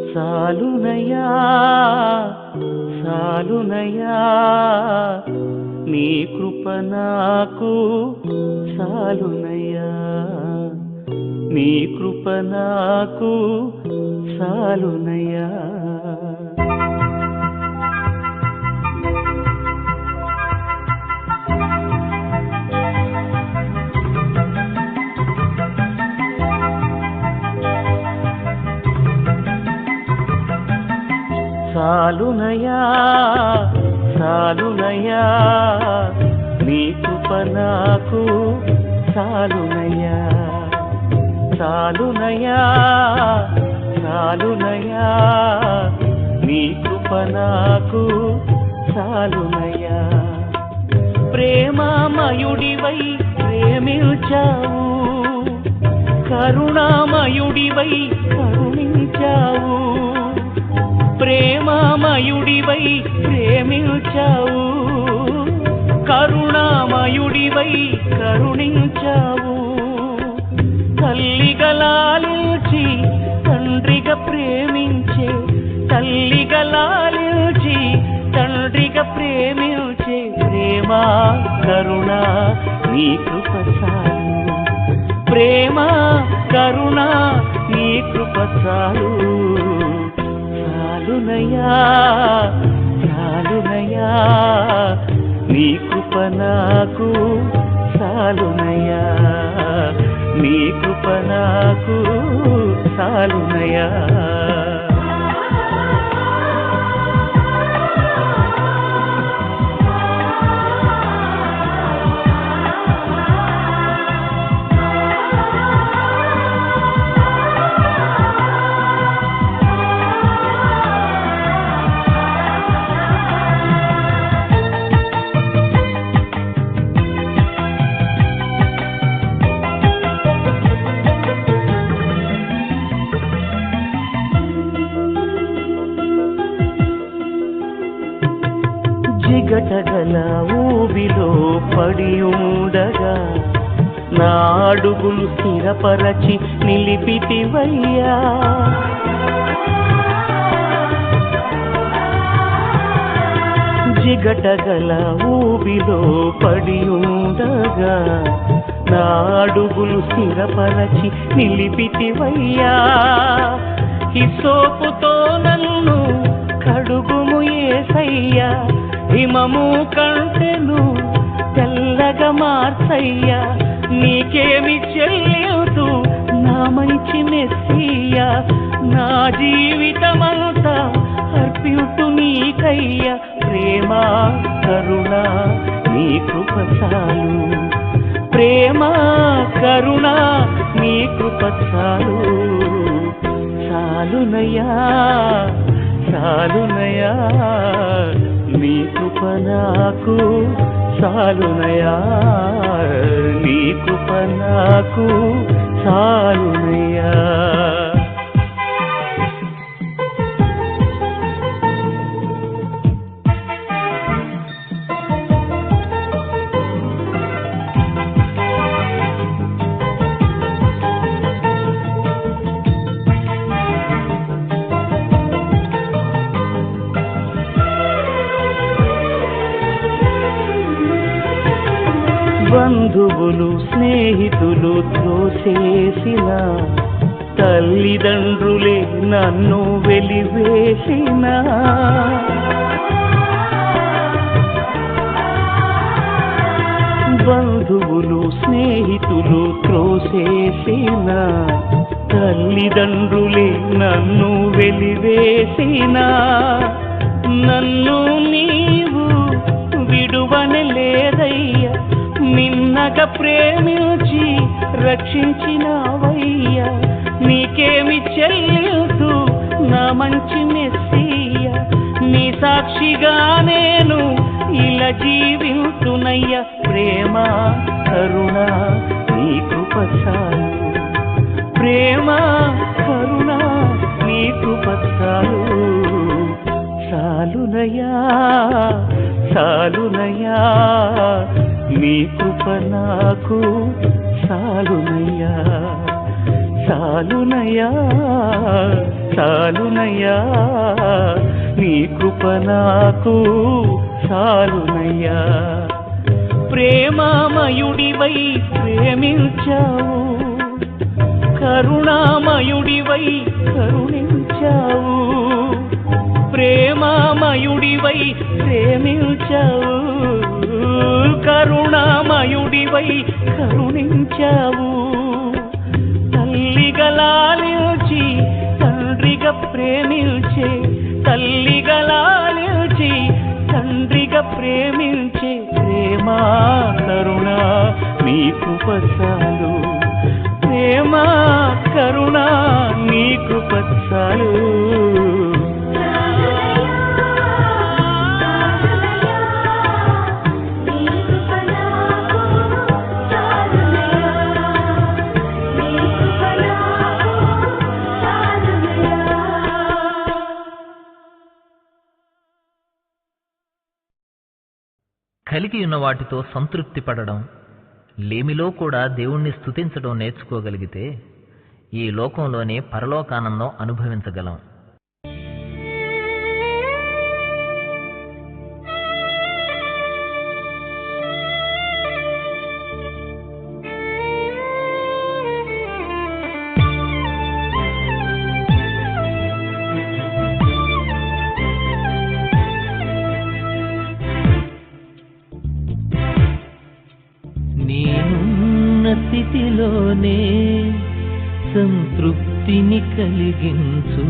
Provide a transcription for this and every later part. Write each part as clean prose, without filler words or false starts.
సాలునయా సాలునయా నీ కృప నాకు సాలునయా నీ కృప నాకు సాలునయా సాలునయా సాలునయా నీ కృప నాకు సాలునయా సాలునయా సాలునయా నీ కృప నాకు సాలునయా ప్రేమామయుడివై ప్రేమించావు కరుణామయుడివై కరుణించావు ప్రేమామయుడివై ప్రేమించావు కరుణామయుడివై కరుణించావు తల్లిగా లాలించి తండ్రిగా ప్రేమించే తల్లిగా లాలించి తండ్రిగా ప్రేమించే ప్రేమ కరుణ నీ కృప చాలు ప్రేమ కరుణ నీ కృప చాలు సాలునయా సాలునయా నీ కృప నాకు సాలునయా నీ కృప నాకు సాలునయా జిగటగల ఊబిలో పడి ఉండగా నా అడుగులు స్థిరపరచి నిలిపితివయ్యా జిగటగల ఊబిలో పడి ఉండగా నా అడుగులు స్థిరపరచి నిలిపితివయ్యా హిస్సోపుతో నన్ను కడుగుము యేసయ్యా హిమము కంటెను తెల్లగా మార్చయ్యా నీకేమి చెయ్యదు నా మంచి మెస్సియా నా జీవితమంతా అర్పించు నీకయ్యా ప్రేమ కరుణ నీ కృప చాలు ప్రేమ కరుణ నీ కృప చాలు సాలునయా సాలునయా నీ కృప నాకు సాలునయా నీ కృప నాకు సాలునయా బంధువులు స్నేహితులు త్రోసేసిన తల్లిదండ్రులే నన్ను వెలివేసిన బంధువులు స్నేహితులు త్రోసేసిన తల్లిదండ్రులే నన్ను వెలివేసిన నన్ను నీవు విడువనలేదయ్యా నిన్నగా ప్రేమించి రక్షించినవయ్యా నీకేమి చెయ్యదు నా మంచి మెస్సియా నీ సాక్షిగా నేను ఇలా జీవించునయ్యా ప్రేమ కరుణ నీ కృప చాలు ప్రేమ కరుణ నీ కృప చాలు సాలునయా సాలునయా నీ కృప నాకు సాలునయా చాలునయ్యా చాలునయ్యా, నీ కృప నాకు చాలునయ్యా. ప్రేమామయుడివై ప్రేమించావు, కరుణామయుడివై కరుణించావు. ప్రేమామయుడివై ప్రేమించావు, కరుణామయుడివై కరుణించావు. తల్లిగా లాలించి తండ్రిగా ప్రేమించే, తల్లిగా లాలించి తండ్రిగా ప్రేమించే ప్రేమా కరుణ నీ కృప చాలు. ప్రేమ కరుణ నీ కృప చాలు. కలిగి ఉన్న వాటితో సంతృప్తి పడడం, లేమిలో కూడా దేవుణ్ణి స్తుతించడం నేర్చుకోగలిగితే ఈ లోకంలోనే పరలోకానందం అనుభవించగలం. స్థితిలోనే సంతృప్తిని కలిగించు.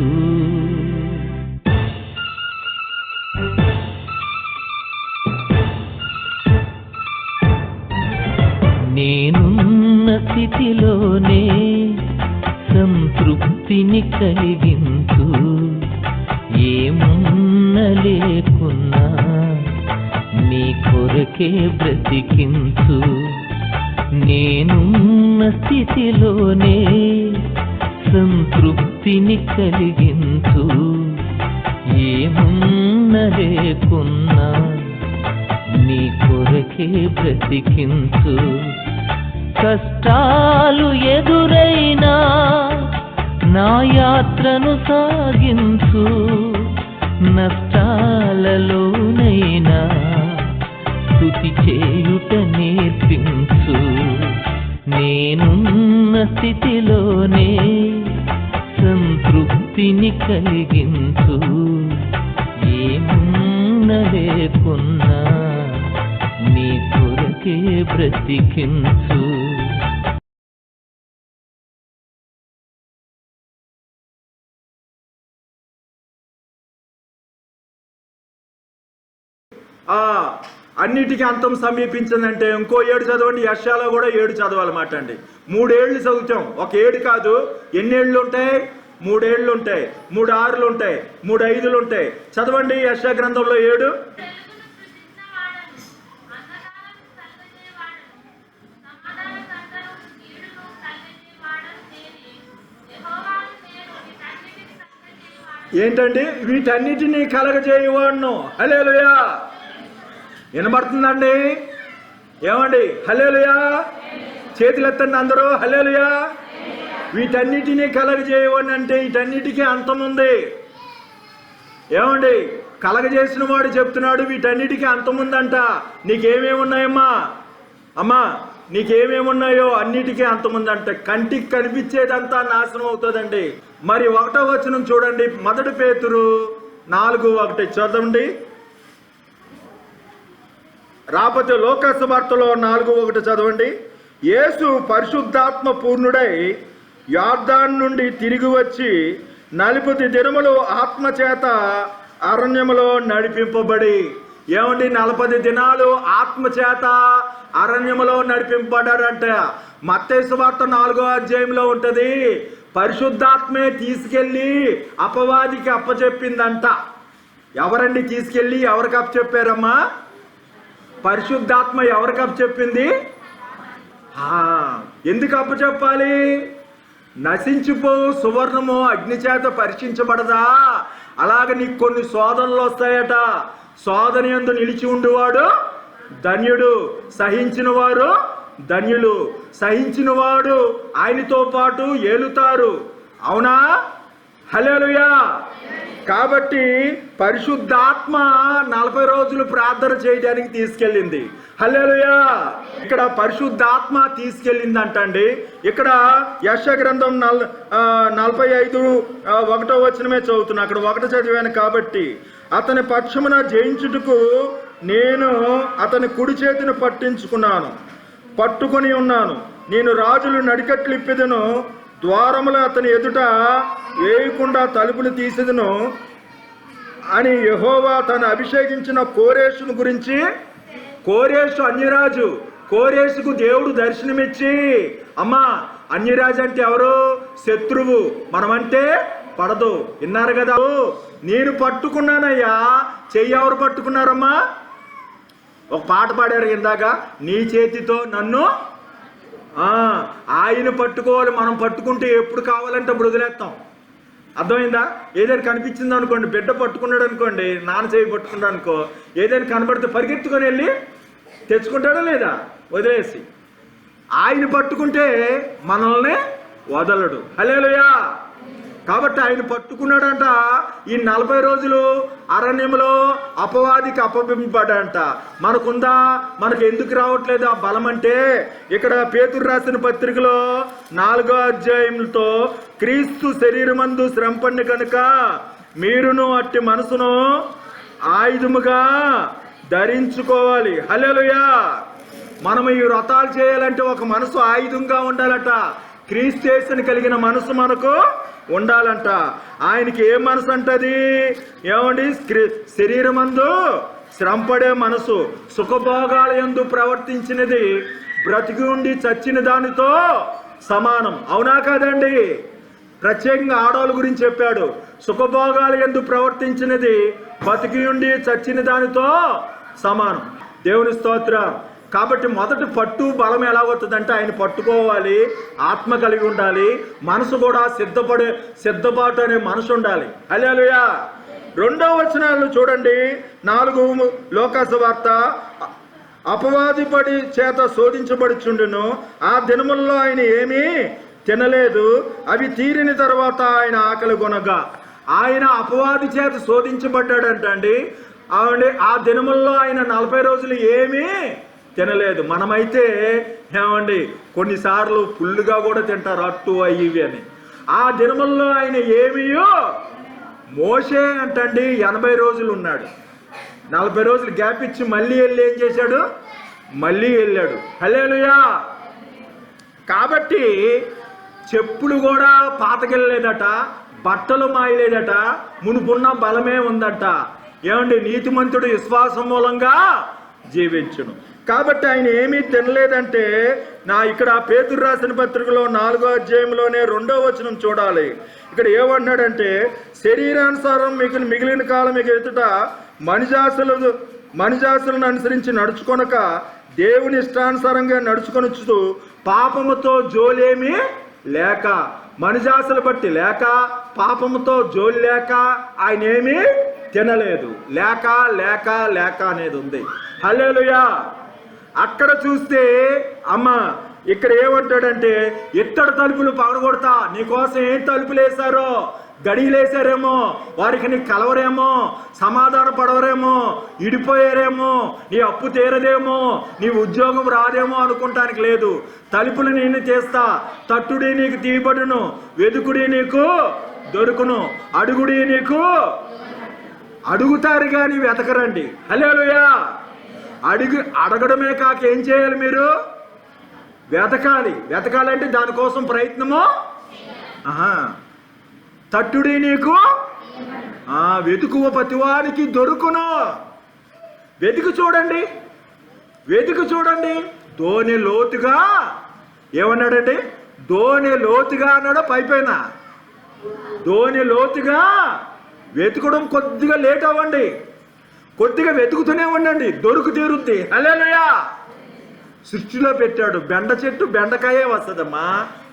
నేనున్న స్థితిలోనే సంతృప్తిని కలిగించు. ఏమున్న లేకున్నా నీ కొరకే బ్రతికించు. నేనున్న స్థితిలోనే సంతృప్తిని కలిగించు. ఏమున్న లేకున్నా నీ కొరకే బ్రతికించు. కష్టాలు ఎదురైనా నా యాత్రను సాగించు. నష్టాలలోనైనా స్తుతి చేయుట నేర్పించు. నేనున్న స్థితిలోనే సంతృప్తిని కలిగించు. ఏమున్న లేకున్నా నీ కొరకే బ్రతికించు. అన్నిటికీ అంతం సమీపించిందంటే ఇంకో 7 చదవండి. యెషయాలో కూడా 7 చదవాలన్నమాట అండి. 3 ఏళ్ళు చదువుతాం, ఒక 7 కాదు. ఎన్ని ఏళ్ళు ఉంటాయి? 3 ఏళ్ళు ఉంటాయి, 3 6లు ఉంటాయి, 3 5లు ఉంటాయి. చదవండి యెషయా గ్రంథంలో 7. ఏంటండి? వీటన్నిటినీ కలగజేయవాడును. హల్లెలూయా. వినబడుతుందండి? ఏమండి? హల్లెలూయా. చేతులు ఎత్తండి అందరూ. హల్లెలూయా. వీటన్నిటినీ కలగజేయవాడిని అంటే వీటన్నిటికీ అంతం ఉంది. ఏమండి? కలగజేసిన వాడు చెప్తున్నాడు వీటన్నిటికీ అంతం ఉందంట. నీకేమేమి ఉన్నాయమ్మా? అమ్మా నీకేమేమి ఉన్నాయో అన్నిటికీ అంతం ఉందంట. కంటికి కనిపించేదంతా నాశనం అవుతుందండి. మరి 1వ వచనం చూడండి. 1 పేతురు 4:1 చదవండి. రాకపోతే లోకాసు వార్తలో 4:1 చదవండి. యేసు పరిశుద్ధాత్మ పూర్ణుడై యొర్దాను నుండి తిరిగి వచ్చి 40 దినములు ఆత్మచేత అరణ్యములో నడిపింపబడి. ఏమండి? 40 దినాలు ఆత్మచేత అరణ్యములో నడిపింపబడారంట. మత్తయి సువార్త 4వ అధ్యాయంలో ఉంటది. పరిశుద్ధాత్మే తీసుకెళ్ళి అపవాదికి అప్పచెప్పిందంట. ఎవరండి తీసుకెళ్ళి ఎవరికి అప్పచెప్పారమ్మా? పరిశుద్ధాత్మ ఎవరికి అప్పచెప్పింది? ఎందుకు అప్పచెప్పాలి? నశించిపో సువర్ణము అగ్ని చేత పరీక్షించబడదా? అలాగే నీకు కొన్ని శోధనలు వస్తాయట. శోధన యందు నిలిచి ఉండువాడు ధన్యుడు, సహించిన వారు ధన్యులు. సహించిన వాడు ఆయనతో పాటు ఏలుతారు. అవునా? హల్లెలూయా. కాబట్టి పరిశుద్ధాత్మ 40 రోజులు ప్రార్థన చేయడానికి తీసుకెళ్ళింది. హల్లెలూయా. ఇక్కడ పరిశుద్ధాత్మ తీసుకెళ్ళింది అంటండి. ఇక్కడ యెషయా గ్రంథం 45:1 చదువుతున్నా. అక్కడ 1 చదివాను కాబట్టి, అతని పక్షమున జయించుటకు నేను అతని కుడి చేతిని పట్టుకొని ఉన్నాను. నేను రాజులు నడికట్లు ఇప్పెదను, ద్వారములు అతని ఎదుట వేయకుండా తలుపులు తీసేదను అని యెహోవా తను అభిషేకించిన కోరేషును గురించి. కోరేషు అన్యరాజు. కోరేషుకు దేవుడు దర్శనమిచ్చి, అమ్మా అన్యరాజు అంటే ఎవరు? శత్రువు. మనమంటే పడదు. విన్నారు కదా? నేను పట్టుకున్నానయ్యా. చెయ్యి ఎవరు పట్టుకున్నారమ్మా? ఒక పాట పాడారు ఇందాక, నీ చేతితో నన్ను. ఆయన పట్టుకోవాలి. మనం పట్టుకుంటే ఎప్పుడు కావాలంటే అప్పుడు వదిలేస్తాం. అర్థమైందా? ఏదైనా కనిపించింది అనుకోండి, బిడ్డ పట్టుకున్నాడు అనుకోండి, నాన్న చేయి పట్టుకున్నాడు అనుకో, ఏదైనా కనబడితే పరిగెత్తుకొని వెళ్ళి తెచ్చుకుంటాడా లేదా? వదిలేసి. ఆయన పట్టుకుంటే మనల్ని వదలడు. హల్లెలూయా. కాబట్టి ఆయన పట్టుకున్నాడంట. ఈ 40 రోజులు అరణ్యంలో అపవాదికి అప్పగింపబడంట. మనకుందా? మనకు ఎందుకు రావట్లేదు ఆ బలం అంటే, ఇక్కడ పేతురు రాసిన పత్రికలో 4వ అధ్యాయంతో, క్రీస్తు శరీరమందు శ్రమపడిన కనుక మీరును అట్టి మనసును ఆయుధముగా ధరించుకోవాలి. హల్లెలూయా. మనం ఈ వ్రతాలు చేయాలంటే ఒక మనసు ఆయుధంగా ఉండాలట. క్రీస్తు కలిగిన మనసు మనకు ఉండాలంట. ఆయనకి ఏ మనసు అంటది? ఏమండి? శరీరమందు శ్రమపడే మనసు. సుఖభోగాల యందు ప్రవర్తించినది బ్రతికి ఉండి చచ్చిన దానితో సమానం. అవునా కాదండి? ప్రత్యేకంగా ఆడవాళ్ళ గురించి చెప్పాడు. సుఖభోగాల యందు ప్రవర్తించినది బతికి ఉండి చచ్చిన దానితో సమానం. దేవుని స్తోత్రం. కాబట్టి మొదటి పట్టు బలం ఎలా వస్తుందంటే, ఆయన పట్టుకోవాలి, ఆత్మ కలిగి ఉండాలి, మనసు కూడా సిద్ధపాటు అనే మనసు ఉండాలి. హల్లెలూయా. 2వ వచనాలు చూడండి. 4 లోకాసు వార్త, అపవాదిపడి చేత శోధించబడుచుండును, ఆ దినముల్లో ఆయన ఏమీ తినలేదు, అవి తీరిన తర్వాత ఆయన ఆకలి కొనగా. ఆయన అపవాది చేత శోధించబడ్డాడంటండి. ఆ దినముల్లో ఆయన 40 రోజులు ఏమీ తినలేదు. మనమైతే ఏమండి కొన్నిసార్లు ఫుల్లుగా కూడా తింటారు, అట్టు అవి ఇవి అని. ఆ దినముల్లో ఆయన ఏమీయో. మోషే అంటండి 80 రోజులు ఉన్నాడు. 40 రోజులు గ్యాప్ ఇచ్చి మళ్ళీ వెళ్ళి ఏం చేశాడు? మళ్ళీ వెళ్ళాడు. హల్లెలూయా. కాబట్టి చెప్పులు కూడా పాతకెళ్ళలేదట, బట్టలు మాయలేదట, మునుపున్న బలమే ఉందట. ఏమండి? నీతిమంతుడు విశ్వాసం మూలంగా జీవించును. కాబట్టి ఆయన ఏమీ తినలేదంటే, ఇక్కడ పేతురు రాసిన పత్రికలో 4వ అధ్యాయంలోనే 2వ వచనం చూడాలి. ఇక్కడ ఏమన్నాడంటే, శరీరానుసారం మిగిలిన కాలం ఎదుట మనిజాసులను అనుసరించి నడుచుకొనక దేవుని ఇష్టానుసారంగా నడుచుకొనొచ్చు, పాపముతో జోలేమి లేక, మనిజాసులు బట్టి లేక, పాపముతో జోలి లేక ఆయన ఏమీ తినలేదు. లేక లేక లేక అనేది ఉంది. హల్లెలూయా. అక్కడ చూస్తే అమ్మ ఇక్కడ ఏమంటాడంటే, ఇత్తడి తలుపులు పగలగొడతా. నీకోసం ఏం తలుపులు వేశారో, గడియలేసారేమో, వారికి నీ కలవరేమో, సమాధాన పడవరేమో, ఇడిపోయారేమో, నీ అప్పు తీరదేమో, నీ ఉద్యోగం రాదేమో అనుకుంటానికి లేదు. తలుపులు నేను తీస్తా. తట్టుడి నీకు తీయబడును, వెదుకుడి నీకు దొరుకును, అడుగుడి నీకు. అడుగుతారు కానీ వెతకరండి. హల్లెలూయా. అడగడమే కాక ఏం చేయాలి? మీరు వెతకాలి. వెతకాలంటే దానికోసం ప్రయత్నము. తట్టుడి నీకు, వెతుకువ ప్రతివానికి దొరుకును. వెతికి చూడండి, వెతికి చూడండి. దోణి లోతుగా ఏమన్నాడండి? దోణి లోతుగా అన్నాడు. పైపైన దోణి లోతుగా వెతకడం కొద్దిగా లేట్ అవ్వండి, కొద్దిగా వెతుకుతూనే ఉండండి, దొరుకు తీరుద్ది. హల్లెలూయా. సృష్టిలో పెట్టాడు. బెండ చెట్టు బెండకాయే వస్తుందమ్మా,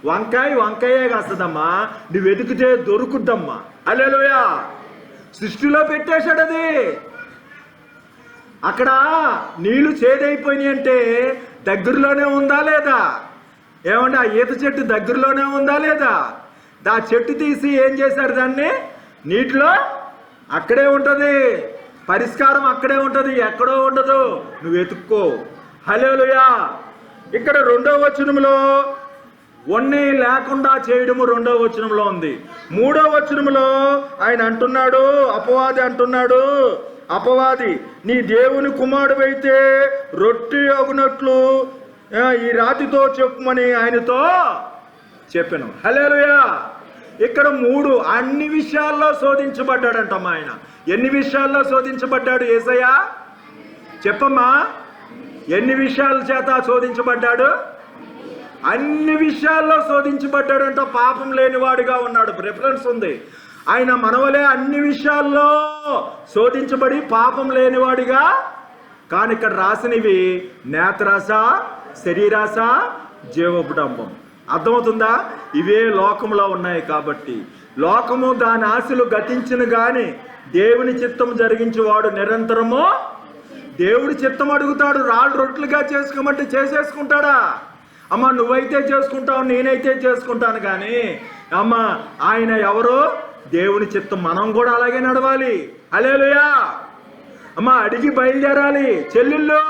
వంకాయ వంకాయే వస్తుందమ్మా, నువ్వు వెతికితే దొరుకుద్దమ్మా. హల్లెలూయా. సృష్టిలో పెట్టేశాడు అది. అక్కడ నీళ్లు చేదైపోయినాయి అంటే దగ్గరలోనే ఉందా లేదా? ఏమంటే ఆ ఈత చెట్టు దగ్గరలోనే ఉందా లేదా? ఆ చెట్టు తీసి ఏం చేశారు? దాన్ని నీటిలో అక్కడే ఉంటుంది, పరిష్కారం అక్కడే ఉంటుంది, ఎక్కడో ఉండదు, నువ్వు వెతుక్కో. హల్లెలూయా. ఇక్కడ 2వ వచనంలో వన్నీ లేకుండా చేయడము 2వ వచనంలో ఉంది. 3వ వచనంలో ఆయన అంటున్నాడు, అపవాది అంటున్నాడు, అపవాది నీ దేవుని కుమారుడైతే రొట్టె అగునట్లు ఈ రాతితో చెప్పుమని ఆయనతో చెప్పాను. హల్లెలూయా. ఇక్కడ 3 అన్ని విషయాల్లో శోధించబడ్డాడంటమ్మా ఆయన. ఎన్ని విషయాల్లో శోధించబడ్డాడు యేసయ్య? చెప్పమ్మా, ఎన్ని విషయాల చేత శోధించబడ్డాడు? అన్ని విషయాల్లో శోధించబడ్డాడంట. పాపం లేనివాడిగా ఉన్నాడు. ప్రిఫరెన్స్ ఉంది. ఆయన మనవలే అన్ని విషయాల్లో శోధించబడి పాపం లేనివాడిగా. కానీ ఇక్కడ రాసినవి నేత్రాస, శరీరాస, జీవపుడంబం. అర్థమవుతుందా? ఇవే లోకంలో ఉన్నాయి. కాబట్టి లోకము దాని ఆశలు గతించిన గాని దేవుని చిత్తం జరిగించేవాడు నిరంతరము దేవుడి చిత్తం అడుగుతాడు. రాళ్ళు రొట్టెలుగా చేసుకోమంటే చేసేసుకుంటాడా? అమ్మ నువ్వైతే చేసుకుంటావు, నేనైతే చేసుకుంటాను. కానీ అమ్మ ఆయన ఎవరో దేవుని చిత్తం. మనం కూడా అలాగే నడవాలి. హల్లెలూయా. అమ్మ అడిగి బయలుదేరాలి. చెల్లెళ్ళు,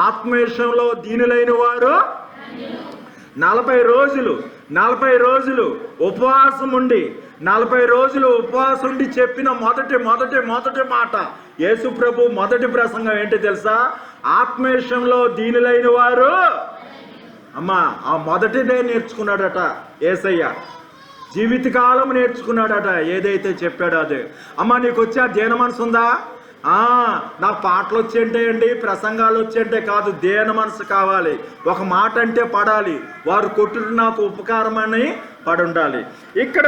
ఆత్మవిషయంలో దీనులైన వారు 40 రోజులు ఉపవాసం ఉండి 40 రోజులు ఉపవాసం ఉండి చెప్పిన మొదటి మాట యేసు ప్రభు మొదటి ప్రసంగం ఏంటి తెలుసా? ఆత్మవిషయంలో దీనులైన వారు. అమ్మా ఆ మొదటిదే నేర్చుకున్నాడట యేసయ్య. జీవితకాలం నేర్చుకున్నాడట ఏదైతే చెప్పాడో అదే. అమ్మ నీకు వచ్చే ఆ దీన మనసు ఉందా? నాకు పాటలు వచ్చేంటేయండి, ప్రసంగాలు వచ్చేంటే కాదు, దేన మనసు కావాలి. ఒక మాట అంటే పడాలి. వారు కొట్టుడు నాకు ఉపకారమని పడుండాలి. ఇక్కడ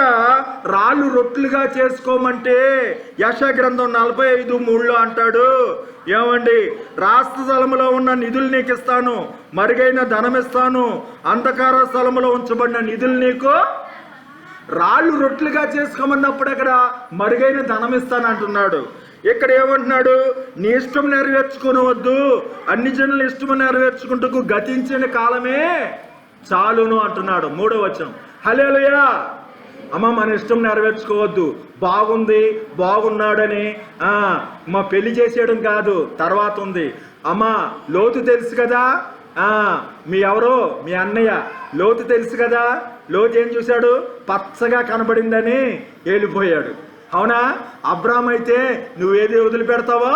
రాళ్ళు రొట్టెలుగా చేసుకోమంటే యెషయా గ్రంథం 45:3 అంటాడు, ఏమండి రాష్ట్ర స్థలములో ఉన్న నిధులు నీకు ఇస్తాను, మరుగైన ధనం ఇస్తాను, అంధకార స్థలములో ఉంచబడిన నిధులు నీకు. రాళ్ళు రొట్టెలుగా చేసుకోమన్నప్పుడు అక్కడ మరుగైన ధనం ఇస్తాను అంటున్నాడు. ఇక్కడ ఏమంటున్నాడు? నీ ఇష్టం నెరవేర్చుకోవద్దు, అన్ని జనుల ఇష్టం నెరవేర్చుకుంటూ గతించిన కాలమే చాలును అంటున్నాడు. 3వ వచనం. హల్లెలూయా. అమ్మ మన ఇష్టం నెరవేర్చుకోవద్దు. బాగుంది బాగున్నాడని మా పెళ్లి చేసేయడం కాదు, తర్వాత ఉంది. అమ్మ లోతు తెలుసు కదా, మీ ఎవరో మీ అన్నయ్య లోతు తెలుసు కదా. లోతు ఏం చూశాడు? పచ్చగా కనబడిందని వెళ్ళిపోయాడు. అవునా? అబ్రామ్ అయితే నువ్వేది వదిలిపెడతావో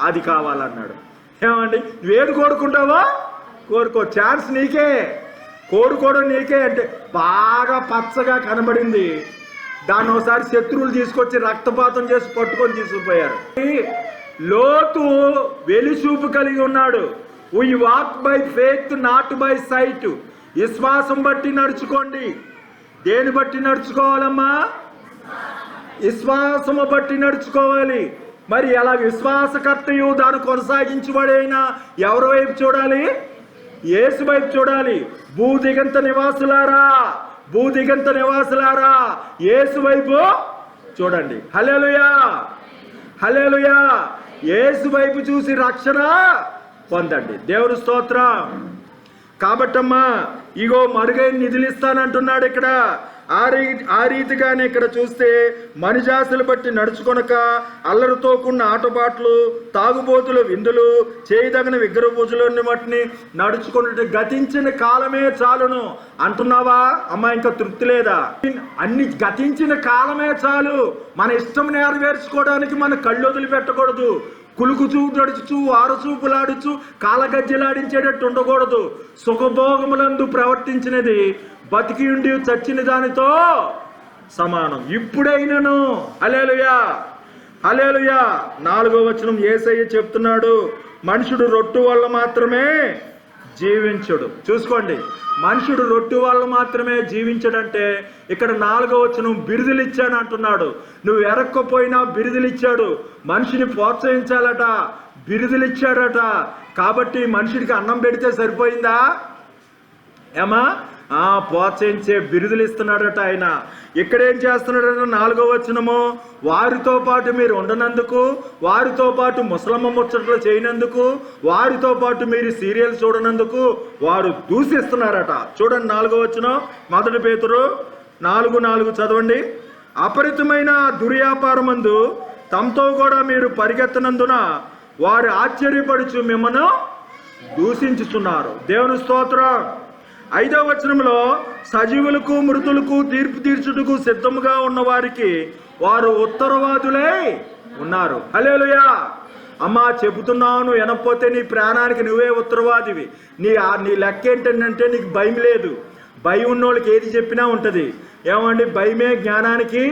అది కావాలన్నాడు. ఏమండి నువ్వేది కోరుకుంటావో కోరుకో, ఛాన్స్ నీకే, కోరుకోవడం నీకే. అంటే బాగా పచ్చగా కనబడింది. దాన్ని ఒకసారి శత్రువులు తీసుకొచ్చి రక్తపాతం చేసి పట్టుకొని తీసుకుపోయారు. లోతు వెలిచూపు కలిగి ఉన్నాడు. We walk by faith not by sight. విశ్వాసం బట్టి నడుచుకోండి. దేని బట్టి నడుచుకోవాలమ్మా? విశ్వాసము బట్టి నడుచుకోవాలి. మరి ఎలా విశ్వాసకర్తయు దాన్ని కొనసాగించబడైనా ఎవరి వైపు చూడాలి? యేసు వైపు చూడాలి. భూదిగంత నివాసులారా యేసు వైపు చూడండి. హల్లెలూయా. హల్లెలూయా. యేసు వైపు చూసి రక్షణ పొందండి. దేవుని స్తోత్రం. కాబట్టమ్మా ఇగో మరుగైన నిధులు ఇస్తానంటున్నాడు ఇక్కడ. ఆ రీతిగానే ఇక్కడ చూస్తే మనిషాసులు బట్టి నడుచుకొనక అల్లరితో కూడిన ఆటపాట్లు, తాగుబోతులు, విందులు, చేయదగిన విగ్రహ పూజలోని మట్టిని నడుచుకున్నట్టు గతించిన కాలమే చాలును అంటున్నావా? అమ్మ ఇంకా తృప్తి లేదా? అన్ని గతించిన కాలమే చాలు. మన ఇష్టం నెరవేర్చుకోవడానికి మన కళ్ళు వదిలిపెట్టకూడదు. కులుకుచూ నడుచుచు ఆరుచూపులాడుచు కాలగజ్జలాడించేటట్టు ఉండకూడదు. సుఖభోగములందు ప్రవర్తించినది బతికి ఉండి చచ్చిన దానితో సమానం. ఇప్పుడైనను. హల్లెలూయా. హల్లెలూయా. 4వ వచనం యేసయ్య చెప్తున్నాడు, మనుషుడు రొట్టె వల్ల మాత్రమే జీవించడు. చూసుకోండి, మనుషుడు రొట్టె వల్ల మాత్రమే జీవించడంటే ఇక్కడ 4వ వచనం బిరుదులు ఇచ్చాను అంటున్నాడు. నువ్వు ఎరక్కపోయినా బిరుదులు ఇచ్చాడు. మనిషిని ప్రోత్సహించాలట, బిరుదులు ఇచ్చాడట. కాబట్టి మనుషుడికి అన్నం పెడితే సరిపోయిందా? ఏమా ప్రోత్సహించే బిరుదులు ఇస్తున్నాడట ఆయన. ఇక్కడేం చేస్తున్నాడట 4వ వచనము, వారితో పాటు మీరు ఉండనందుకు, వారితో పాటు ముసలమ్మ ముచ్చట్లు చేయనందుకు, వారితో పాటు మీరు సీరియల్ చూడనందుకు వారు దూషిస్తున్నారట. చూడండి 4వ వచనం, 1 పేతురు 4:4 చదవండి. అపరితమైన దుర్వ్యాపారమందు తమతో కూడా మీరు పరిగెత్తనందున వారు ఆశ్చర్యపడుచు మిమ్మను దూషించుచున్నారు. దేవుని స్తోత్రం. 5వ వచనంలో, సజీవులకు మృతులకు తీర్పు తీర్చుటకు సిద్ధముగా ఉన్న వారికి వారు ఉత్తరవాదులై ఉన్నారు. హల్లెలూయా. అమ్మా చెబుతున్నాను వినకపోతే నీ ప్రాణానికి నువ్వే ఉత్తరవాదివి. నీ లెక్క ఏంటంటే నీకు భయం లేదు. భయం ఉన్నోళ్ళకి ఏది చెప్పినా ఉంటుంది. ఏమండి, భయమే జ్ఞానానికి.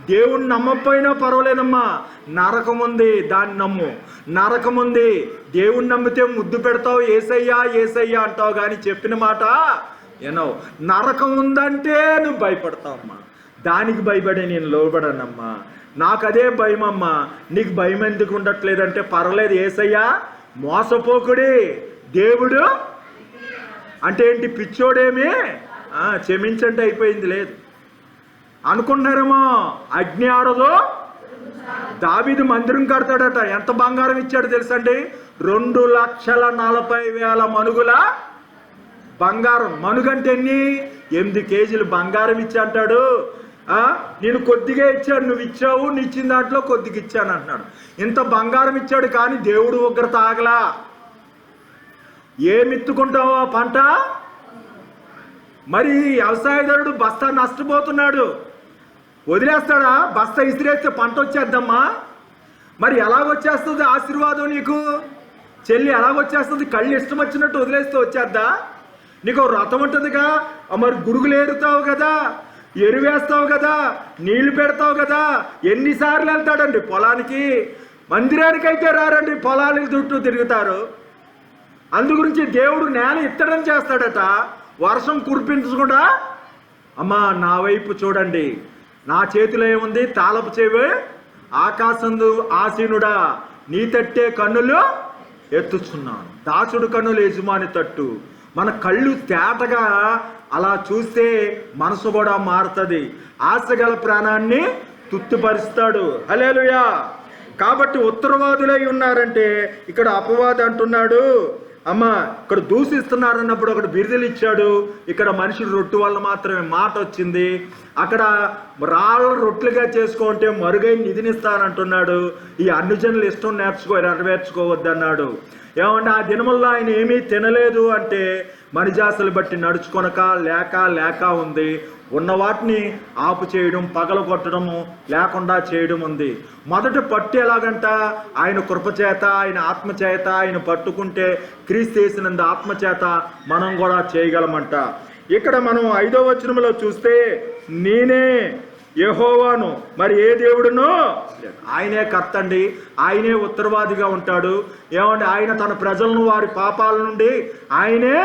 దేవుణ్ణి నమ్మకపోయినా పర్వాలేదమ్మా, నరకం ఉంది, దాన్ని నమ్ము. నరకం ఉంది, దేవుణ్ణి నమ్మితే ముద్దు పెడతావు, ఏసయ్యా ఏసయ్యా అంటావు, కానీ చెప్పిన మాట ఏనో. నరకం ఉందంటే నువ్వు భయపడతావమ్మా, దానికి భయపడే నేను లోబడనమ్మా. నాకు అదే భయం అమ్మా. నీకు భయం ఎందుకు ఉండట్లేదంటే పర్వాలేదు, ఏసయ్యా మోసపోకుడి, దేవుడు అంటే ఏంటి, పిచ్చోడేమి క్షమించండి అయిపోయింది లేదు అనుకుంటున్నారేమో. అగ్ని ఆడదు. దావీదు మందిరం కడతాడట. ఎంత బంగారం ఇచ్చాడు తెలుసండి? 2,40,000 మనుగుల బంగారం. మనుగంటే ఎన్ని? 8 కేజీలు బంగారం ఇచ్చి అంటాడు. నేను కొద్దిగా ఇచ్చాను, నువ్వు ఇచ్చావు, నీ ఇచ్చిన దాంట్లో కొద్దిగా ఇచ్చాను అంటున్నాడు. ఇంత బంగారం ఇచ్చాడు కానీ దేవుడు ఉగ్రత ఆగలా. ఏమిత్తుకుంటావో ఆ పంట. మరి వ్యవసాయదారుడు బస్తా నష్టపోతున్నాడు, వదిలేస్తాడా? బస్తా ఇసిరేస్తే పంట వచ్చేద్దమ్మా. మరి ఎలాగొచ్చేస్తుంది ఆశీర్వాదం నీకు? చెల్లి ఎలాగొచ్చేస్తుంది? కళ్ళు ఇష్టం వచ్చినట్టు వదిలేస్తే వచ్చేద్దా? నీకు వ్రతం ఉంటుందిగా, మరి గురుగులు ఏరుతావు కదా, ఎరువేస్తావు కదా, నీళ్లు పెడతావు కదా. ఎన్నిసార్లు వెళ్తాడండి పొలానికి? మందిరానికైతే రారండి, పొలాల చుట్టూ తిరుగుతారు. అందుగురించి దేవుడు నేల ఇత్తడం చేస్తాడట, వర్షం కురిపించకుండా. అమ్మా నా వైపు చూడండి, నా చేతిలో ఏముంది? తాళపు చెవి. ఆకాశందు ఆసీనుడా, నీ తట్టే కన్నులు ఎత్తుచున్నాను. దాసుడు కన్నులు యజమాని తట్టు. మన కళ్ళు తేటగా అలా చూస్తే మనసు కూడా మారుతుంది. ఆశగల ప్రాణాన్ని తుత్తుపరుస్తాడు. హల్లెలూయా. కాబట్టి ఉత్తరవాదులై ఉన్నారంటే ఇక్కడ అపవాది అంటున్నాడు. అమ్మ ఇక్కడ దూషిస్తున్నారు అన్నప్పుడు ఒకటి బిరుదులు ఇచ్చాడు. ఇక్కడ మనుషులు రొట్టె వల్ల మాత్రమే మాట వచ్చింది. అక్కడ రాళ్ళ రొట్టెలుగా చేసుకుంటే మరుగైన నిధినిస్తానంటున్నాడు. ఈ అన్యజనులు ఇష్టం నెరవేర్చుకోవద్దన్నాడు. ఏమంటే ఆ దినముల్లో ఆయన ఏమీ తినలేదు అంటే మణిజాసలు బట్టి నడుచుకొనక లేక ఉంది. ఉన్న వాటిని ఆపు చేయడం, పగల కొట్టడము, లేకుండా చేయడం ఉంది. మొదటి పట్టు ఎలాగంట? ఆయన కృపచేత, ఆయన ఆత్మచేత. ఆయన పట్టుకుంటే క్రీస్తు యేసునందు ఆత్మచేత మనం కూడా చేయగలమంట. ఇక్కడ మనం 5వ వచనంలో చూస్తే, నేనే యెహోవాను, మరి ఏ దేవుడునో ఆయనే కర్త అండి. ఆయనే ఉత్తరవాదిగా ఉంటాడు. ఏమంటే ఆయన తన ప్రజలను వారి పాపాల నుండి ఆయనే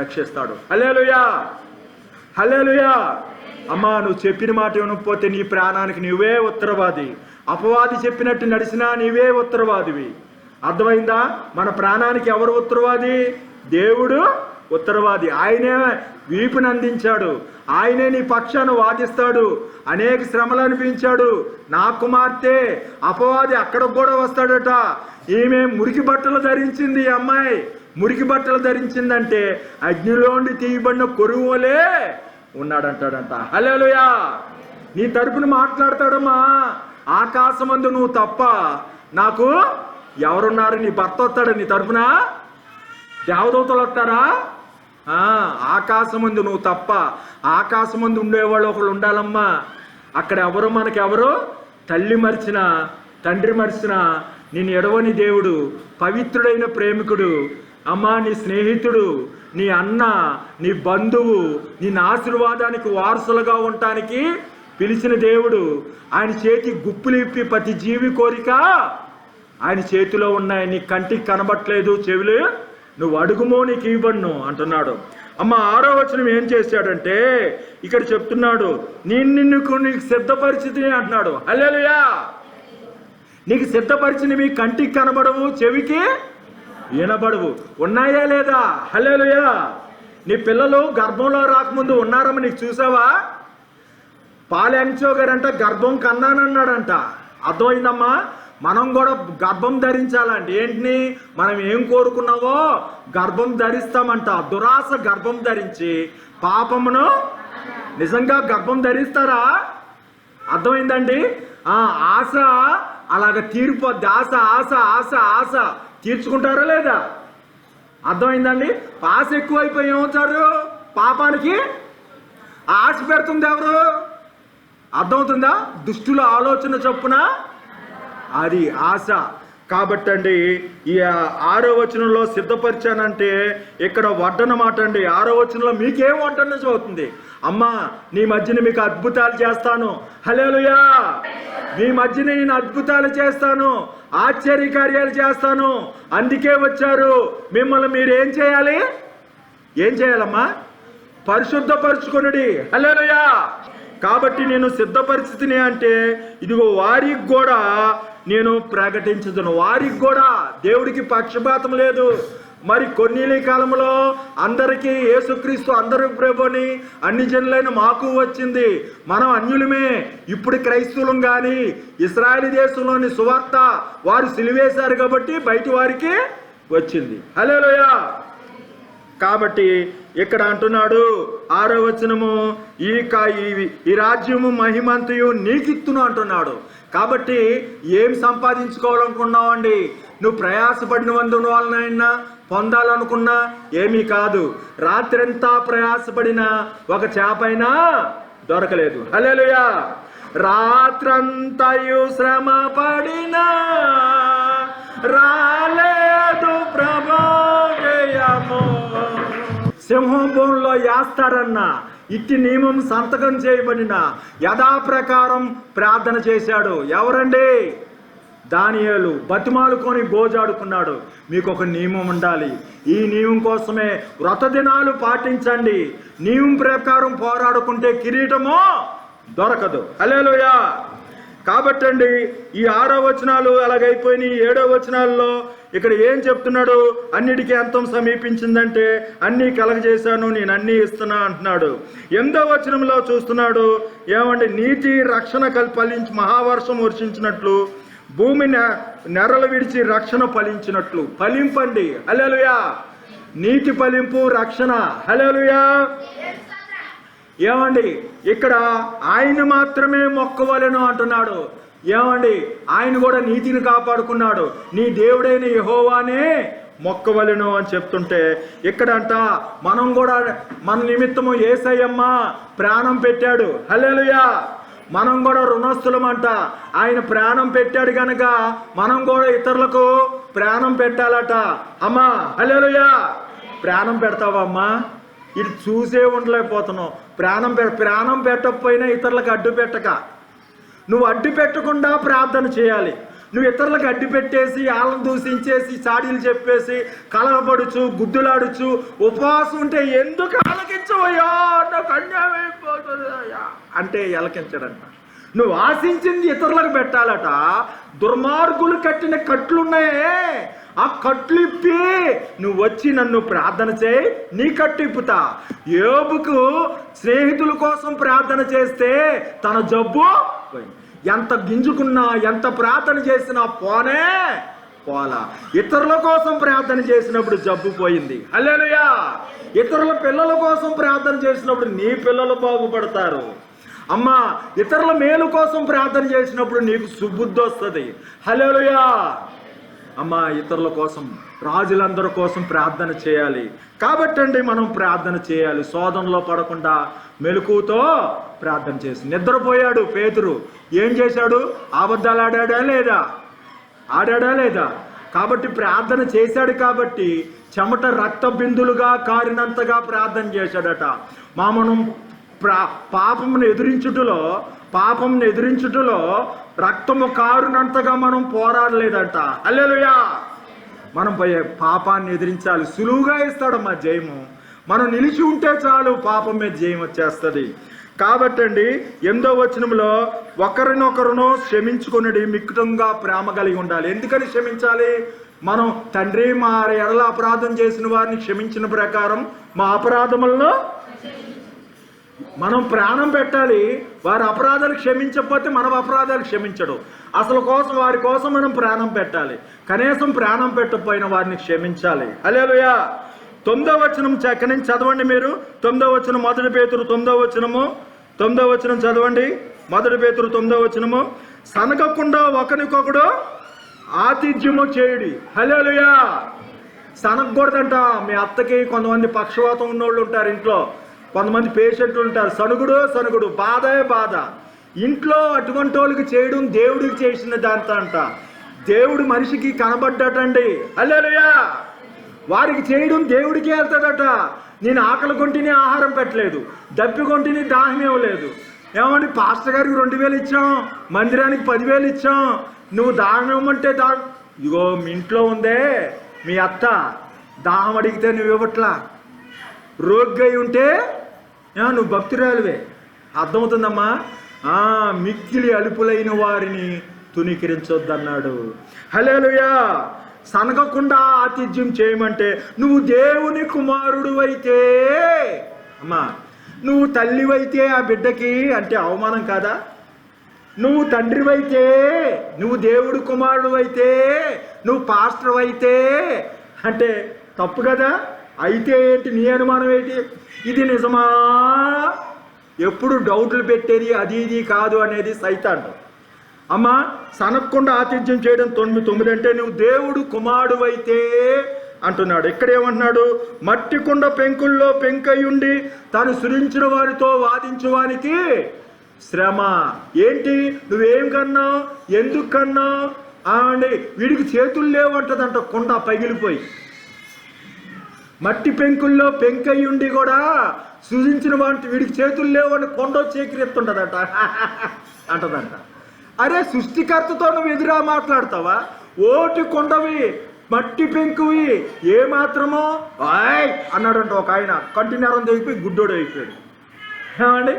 రక్షిస్తాడు. హల్లెలూయా, హల్లెలూయా. అమ్మా నువ్వు చెప్పిన మాట వినకపోతే నీ ప్రాణానికి నువ్వే ఉత్తరవాది. అపవాది చెప్పినట్టు నడిచినా నీవే ఉత్తరవాదివి. అర్థమైందా? మన ప్రాణానికి ఎవరు ఉత్తరవాది? దేవుడు ఉత్తరవాది. ఆయనే వీపుని అందించాడు. ఆయనే నీ పక్షాన వాదిస్తాడు. అనేక శ్రమలు అనిపించాడు. నా కుమార్తె అపవాది అక్కడికి కూడా వస్తాడట. ఈమె మురికి బట్టలు ధరించింది. ఈ అమ్మాయి మురికి బట్టలు ధరించిందంటే అగ్నిలోండి తీయబడిన కొరువులే ఉన్నాడంటాడంట. హల్లెలూయా. నీ తరపున మాట్లాడతాడమ్మా. ఆకాశమందు నువ్వు తప్ప నాకు ఎవరున్నారు? నీ భర్త వస్తాడు నీ తరపున? దేవదూతలు వస్తారా? ఆకాశమందు నువ్వు తప్ప ఆకాశమందు ఉండేవాళ్ళు ఒకళ్ళు ఉండాలమ్మా. అక్కడ ఎవరు మనకెవరు? తల్లి మరిచినా తండ్రి మరిచినా నేను ఎడవని దేవుడు, పవిత్రుడైన ప్రేమికుడు, అమ్మా నీ స్నేహితుడు, నీ అన్న, నీ బంధువు, నీ ఆశీర్వాదానికి వారసులుగా ఉండటానికి పిలిచిన దేవుడు. ఆయన చేతి గుప్పులిప్పి ప్రతి జీవి కోరిక ఆయన చేతిలో ఉన్నాయి. నీ కంటికి కనబట్లేదు, చెవులు నువ్వు అడుగుమో నీకు ఇవ్వను అంటున్నాడు. అమ్మ 6వ వచనం ఏం చేశాడంటే ఇక్కడ చెప్తున్నాడు, నీకు సిద్ధపరిచితి అంటున్నాడు. హల్లెలూయా. నీకు సిద్ధపరిచినవి కంటికి కనబడవు, చెవికి వినబడవు. ఉన్నాయా లేదా? హల్లెలూయా. నీ పిల్లలు గర్భంలో రాకముందు ఉన్నారని నీకు చూసావా? పాలెంచో గారంట గర్భం కన్నానన్నాడంట. అర్థమైందమ్మా? మనం కూడా గర్భం ధరించాలండి. ఏంటిని మనం ఏం కోరుకున్నావో గర్భం ధరిస్తామంట. దురాశ గర్భం ధరించి పాపమును నిజంగా గర్భం ధరిస్తారా? అర్థమైందండి? ఆశ అలాగ తీరిపోద్ది. ఆశ ఆశ ఆశ ఆశ తీర్చుకుంటారా లేదా? అర్థమైందండి? ఆశ ఎక్కువైపోయి ఏమవుతారు? పాపానికి ఆశ పెడుతుంది ఎవరు? అర్థమవుతుందా? దుష్టుల ఆలోచన చొప్పున అది ఆశ. కాబట్టి అండి ఈ 6వ వచనంలో సిద్ధపరిచానంటే ఇక్కడ వడ్డనమాట అండి. 6వ వచనంలో మీకేం వడ్డన చదువుతుంది? అమ్మా నీ మధ్యన మీకు అద్భుతాలు చేస్తాను. హల్లెలూయా! మీ మధ్యన నేను అద్భుతాలు చేస్తాను, ఆశ్చర్యకార్యాలు చేస్తాను. అందుకే వచ్చారు. మిమ్మల్ని మీరు ఏం చేయాలి? ఏం చేయాలమ్మా? పరిశుద్ధపరచుకొనుడి. హల్లెలూయా! కాబట్టి నేను సిద్ధపరిస్థితిని అంటే ఇదిగో వారికి కూడా నేను ప్రకటించుదును. వారికి కూడా దేవుడికి పక్షపాతం లేదు. మరి కొన్ని కాలంలో అందరికీ యేసుక్రీస్తు అందరూ ప్రభుని అన్ని జనులైన మాకు వచ్చింది. మనం అన్యులమే. ఇప్పుడు క్రైస్తవులం కానీ ఇశ్రాయేలు దేశంలోని సువార్త వారు సిలువేశారు కాబట్టి బయట వారికి వచ్చింది. హల్లెలూయా! కాబట్టి ఇక్కడ అంటున్నాడు 6వ వచనము, ఈ రాజ్యము మహిమంతయు నీకిత్తును అంటున్నాడు. కాబట్టి ఏం సంపాదించుకోవాలనుకున్నావండి? నువ్వు ప్రయాసపడిన వలనైనా పొందాలనుకున్నా ఏమీ కాదు. రాత్రంతా ప్రయాసపడిన ఒక చేపైనా దొరకలేదు. హల్లెలూయా! రాత్రంతయు శ్రమ పడినా రాలేదు ప్రభోజయము. సింహం బోన్లో వేస్తారన్న ఇట్టి నియమం సంతకం చేయబడిన యథాప్రకారం ప్రార్థన చేశాడు. ఎవరండి? దానియేలు. బతిమాలుకొని గోజాడుకున్నాడు. మీకు ఒక నియమం ఉండాలి. ఈ నియమం కోసమే వ్రత దినాలు పాటించండి. నియమం ప్రకారం పోరాడుకుంటే కిరీటము దొరకదు. హల్లెలూయా! కాబట్టి అండి ఈ 6వ వచనాలు అలాగైపోయినాయి. 7వ వచనాల్లో ఇక్కడ ఏం చెప్తున్నాడు? అన్నిటికీ అంతం సమీపించిందంటే అన్నీ కలగజేశాను, నేను అన్నీ ఇస్తున్నా అంటున్నాడు. 8వ వచనంలో చూస్తున్నాడు ఏమండి? నీతి రక్షణ ఫలించి మహావర్షం వర్షించినట్లు భూమి నెరలు విడిచి రక్షణ ఫలించినట్లు ఫలింపండి. హల్లెలూయా! నీతి ఫలింపు, రక్షణ. హల్లెలూయా! ఏమండి ఇక్కడ ఆయన మాత్రమే మొక్కవలెను అంటున్నాడు. ఏమండి ఆయన కూడా నీతిని కాపాడుకున్నాడు. నీ దేవుడైన యెహోవానే మొక్కవలెను అని చెప్తుంటే ఇక్కడంట మనం కూడా మన నిమిత్తము యేసయ్యమ్మ ప్రాణం పెట్టాడు. హల్లెలూయా! మనం కూడా రుణస్థులమంట. ఆయన ప్రాణం పెట్టాడు కనుక మనం కూడా ఇతరులకు ప్రాణం పెట్టాలట. అమ్మా హల్లెలూయా! ప్రాణం పెడతావా అమ్మా? ఇది చూసే ఉండలేకపోతున్నావు. ప్రాణం పెట్టకపోయినా ఇతరులకు అడ్డు పెట్టక, నువ్వు అడ్డు పెట్టకుండా ప్రార్థన చేయాలి. నువ్వు ఇతరులకు అడ్డు పెట్టేసి వాళ్ళని దూషించేసి చాడీలు చెప్పేసి కలవబడుచు గుద్దులాడుచు ఉపవాసం ఉంటే ఎందుకు ఆలకించవయ్యా? నాకు అన్యాయం అయిపోతుందయ్యా అంటే ఎలకించడంట. నువ్వు ఆశించింది ఇతరులకు పెట్టాలట. దుర్మార్గులు కట్టిన కట్లున్నాయే, ఆ కట్లు ఇప్పి నువ్వు వచ్చి నన్ను ప్రార్థన చేయి, నీ కట్టు ఇప్పుతా. యోబుకు స్నేహితుల కోసం ప్రార్థన చేస్తే తన జబ్బు ఎంత గింజుకున్నా ఎంత ప్రార్థన చేసినా పోలా. ఇతరుల కోసం ప్రార్థన చేసినప్పుడు జబ్బు పోయింది. హల్లెలూయా! ఇతరుల పిల్లల కోసం ప్రార్థన చేసినప్పుడు నీ పిల్లలు బాగుపడతారు. అమ్మా ఇతరుల మేలు కోసం ప్రార్థన చేసినప్పుడు నీకు సుబుద్ధి వస్తుంది. హల్లెలూయా! అమ్మా ఇతరుల కోసం, రాజులందరి కోసం ప్రార్థన చేయాలి. కాబట్టి అండి మనం ప్రార్థన చేయాలి. శోధనలో పడకుండా మెలకువతో ప్రార్థన చేసి. నిద్రపోయాడు పేతురు. ఏం చేశాడు? అబద్ధాలు ఆడాడా లేదా? కాబట్టి ప్రార్థన చేశాడు. కాబట్టి చెమట రక్త బిందులుగా కారినంతగా ప్రార్థన చేశాడట. మనం పాపమును ఎదిరించుటలో రక్తము కారునంతగా మనం పోరాడలేదంట. హల్లెలూయా! మనం పాపాన్ని ఎదిరించాలి. సులువుగా ఇస్తాడమ్మా జయము. మనం నిలిచి ఉంటే చాలు పాపం మీద జయం వచ్చేస్తుంది. కాబట్టి అండి 8వ వచనంలో ఒకరినొకరును క్షమించుకొనుడి, మిక్కుటంగా ప్రేమ కలిగి ఉండాలి. ఎందుకని క్షమించాలి? మనం తండ్రి మా ఎడల అపరాధం చేసిన వారిని క్షమించిన ప్రకారం మా అపరాధములను మనం ప్రాణం పెట్టాలి. వారి అపరాధాలు క్షమించకపోతే మనం అపరాధాలు క్షమించడు. అసలు కోసం వారి కోసం మనం ప్రాణం పెట్టాలి. కనీసం ప్రాణం పెట్టకపోయిన వారిని క్షమించాలి. హల్లెలూయా. 9వ వచనం ఎక్కడి నుంచి చదవండి మీరు. 9వ వచనం 1 పేతురు 9వ వచనము. 9వ వచనం చదవండి. 1 పేతురు 9వ వచనము. సనగకుండా ఒకరికొకడు ఆతిథ్యము చేయుడి. హల్లెలూయా. సనగకూడదంట. మీ అత్తకి కొంతమంది పక్షవాతం ఉన్నోళ్ళు ఉంటారు ఇంట్లో, కొంతమంది పేషెంట్లు ఉంటారు. సనుగుడు బాధే బాధ. ఇంట్లో అటువంటి వాళ్ళకి చేయడం దేవుడికి చేసిన దాంతో అంట. దేవుడు మనిషికి కనబడ్డటండి. హల్లెలూయా. వారికి చేయడం దేవుడికి వెళ్తాడట. నేను ఆకలి కొంటిని ఆహారం పెట్టలేదు, దప్పి కొంటిని దాహం ఇవ్వలేదు. ఏమండి, పాస్టర్ గారికి 2000 ఇచ్చాం, మందిరానికి 10,000 ఇచ్చాం, నువ్వు దాహం ఇవ్వమంటే ఇగో మీ ఇంట్లో ఉందే మీ అత్త, దాహం అడిగితే నువ్వు ఇవ్వట్లా. రోగ్గా ఉంటే నువ్వు భక్తురాలువే. అర్థమవుతుందమ్మా. మిక్కిలి అలుపులైన వారిని తునీకరించొద్దన్నాడు. హల్లెలూయా. సనగకుండా ఆతిథ్యం చేయమంటే నువ్వు దేవుని కుమారుడు అయితే, అమ్మా నువ్వు తల్లివైతే ఆ బిడ్డకి అంటే అవమానం కాదా? నువ్వు తండ్రివైతే, నువ్వు దేవుడు కుమారుడు అయితే, నువ్వు పాస్టర్ అయితే అంటే తప్పు కదా? అయితే ఏంటి నీ అనుమానం ఏంటి? ఇది నిజమా? ఎప్పుడు డౌట్లు పెట్టేది అది ఇది కాదు అనేది సైతాన్. అమ్మా సనగకుండా ఆతిథ్యం చేయడం 9 అంటే నువ్వు దేవుడు కుమారుడు అయితే అంటున్నాడు. ఇక్కడ ఏమంటున్నాడు? మట్టి కుండ పెంకుల్లో పెంకయ్యుండి తాను సృజించిన వారితో వాదించువానికి శ్రమ. ఏంటి నువ్వేం కన్నావు, ఎందుకు కన్నావు అండి? వీడికి చేతులు లేవు అంటదంట. కుండ పగిలిపోయి మట్టి పెంకుల్లో పెంకయ్యుండి కూడా సృజించిన వాటి వీడికి చేతులు లేవు అని కొండ చేకరిస్తుంటదట అంటదంట. అరే సృష్టికర్తతో నువ్వు ఎదురా మాట్లాడతావా? ఓటి కొండవి మట్టి పెంకువి ఏమాత్రమో అన్నాడంట ఒక ఆయన. కంటినేరం తెగిపోయి గుడ్డోడు అయిపోయాడు. ఏమండి,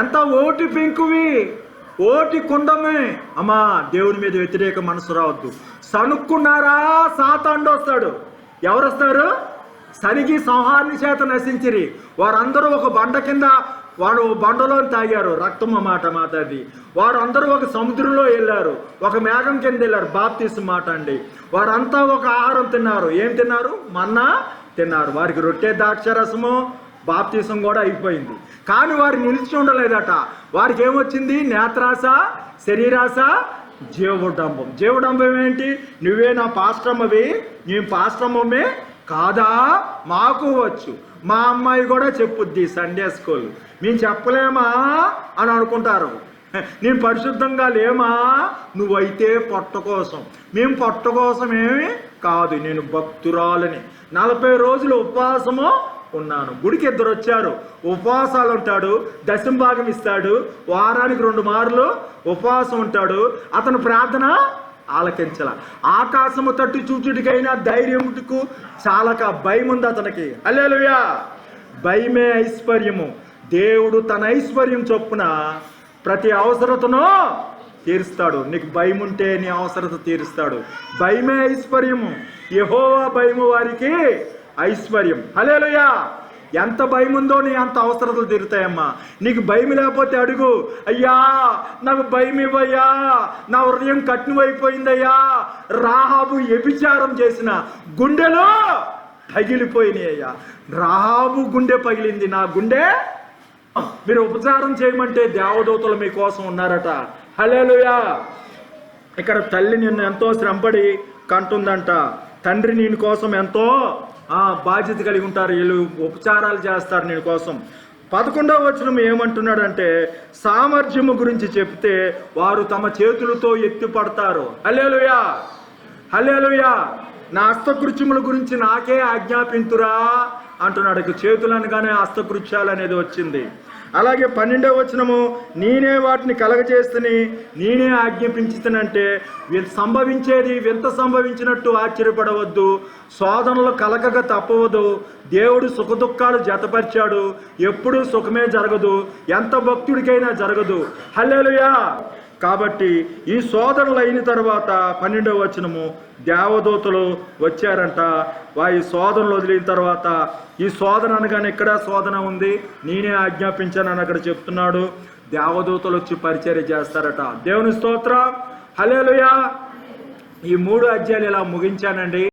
ఎంత ఓటి పెంకువి, ఓటి కుండమే. అమ్మా దేవుని మీద వ్యతిరేక మనసు రావద్దు. సనుక్కున్నారా సాతాండు వస్తాడు. ఎవరు వస్తారు? సనిగి సంహారిని చేత నశించిరి వారందరూ ఒక బండ కింద, వాడు బండలో తాగారు, రక్తం మాట మాట్లాడి. వారు అందరూ ఒక సముద్రంలో వెళ్ళారు, ఒక మేఘం కింద వెళ్ళారు. బాప్తిసం మాట అండి. వారంతా ఒక ఆహారం తిన్నారు. ఏం తిన్నారు? మన్నా తిన్నారు. వారికి రొట్టె ద్రాక్షరసము బాప్తిసం కూడా అయిపోయింది. కానీ వారు నిలిచి ఉండలేదట. వారికి ఏమొచ్చింది? నేత్రాస, శరీరాస, జీవడంబం. జీవడంబం ఏంటి? నువ్వే నా పాస్టమ్మవి, మేము పాస్టమ్మమే కాదా? మాకు వచ్చు, మా అమ్మాయి కూడా చెప్పుద్ది సండే స్కూల్, మేము చెప్పలేమా అని అనుకుంటారు. నేను పరిశుద్ధంగా లేమా? నువ్వైతే పొట్ట కోసం. మేము పొట్ట కోసం ఏమి కాదు, నేను భక్తురాలని 40 రోజులు ఉపవాసము ఉన్నాను. గుడికి 2 వచ్చారు, ఉపవాసాలు ఉంటాడు, దశంభాగం ఇస్తాడు, వారానికి 2 మార్లు ఉపవాసం ఉంటాడు. అతను ప్రార్థన ఆలకించాల. ఆకాశము తట్టు చూచుడికైనా ధైర్యముకు చాలక భయం ఉంది అతనికి. హల్లెలూయా. భయమే ఐశ్వర్యము. దేవుడు తన ఐశ్వర్యం చొప్పున ప్రతి అవసరతను తీరుస్తాడు. నీకు భయం ఉంటే నీ అవసరత తీరుస్తాడు. భయమే ఐశ్వర్యము. యెహోవా భయము వారికి ఐశ్వర్యం. హల్లెలూయా. ఎంత భయం ఉందో నీ అంత అవసరతలు తీరుతాయమ్మా. నీకు భయం లేకపోతే అడుగు, అయ్యా నాకు భయం ఇవ్వయ్యా, నా హృదయం కఠినమైపోయిందయ్యా. రాహాబు వ్యభిచారం చేసిన గుండెలో పగిలిపోయినాయి అయ్యా. రాహాబు గుండె పగిలింది, నా గుండె. మీరు ఉపచారం చేయమంటే దేవదూతలు మీకోసం ఉన్నారట. హల్లెలూయా. ఇక్కడ తల్లి నిన్ను ఎంతో శ్రమపడి కంటుందంట. తండ్రి నీ కోసం ఎంతో బాధ్యత కలిగి ఉంటారు. వీళ్ళు ఉపచారాలు చేస్తారు నీ కోసం. 11వ వచనం ఏమంటున్నాడంటే సామర్థ్యము గురించి చెప్తే వారు తమ చేతులతో ఎత్తిపడతారు. హల్లెలూయా. హల్లెలూయా. నా హస్తకృత్యముల గురించి నాకే ఆజ్ఞాపింతురా అంటున్నాడు. ఇక చేతులు అనగానే హస్తకృత్యాలు అనేది వచ్చింది. అలాగే 12వ వచనము, నేనే వాటిని కలగజేస్తుని నేనే ఆజ్ఞాపించుతానంటే సంభవించేది వింత సంభవించినట్టు ఆశ్చర్యపడవద్దు. శోధనలు కలగక తప్పవదు. దేవుడు సుఖదుఖాలు జతపరిచాడు. ఎప్పుడూ సుఖమే జరగదు, ఎంత భక్తుడికైనా జరగదు. హల్లెలూయా. కాబట్టి ఈ శోధనలు అయిన తర్వాత 12వ వచనము, దేవదూతలు వచ్చారంట. ఈ శోధనలు వదిలిన తర్వాత, ఈ శోధన అనగానే ఎక్కడ శోధన ఉంది, నేనే ఆజ్ఞాపించానని అక్కడ చెప్తున్నాడు. దేవదూతలు వచ్చి పరిచర్య చేస్తారట. దేవుని స్తోత్రం. హల్లెలూయా. ఈ 3 అధ్యాయాలు ఇలా ముగించానండి.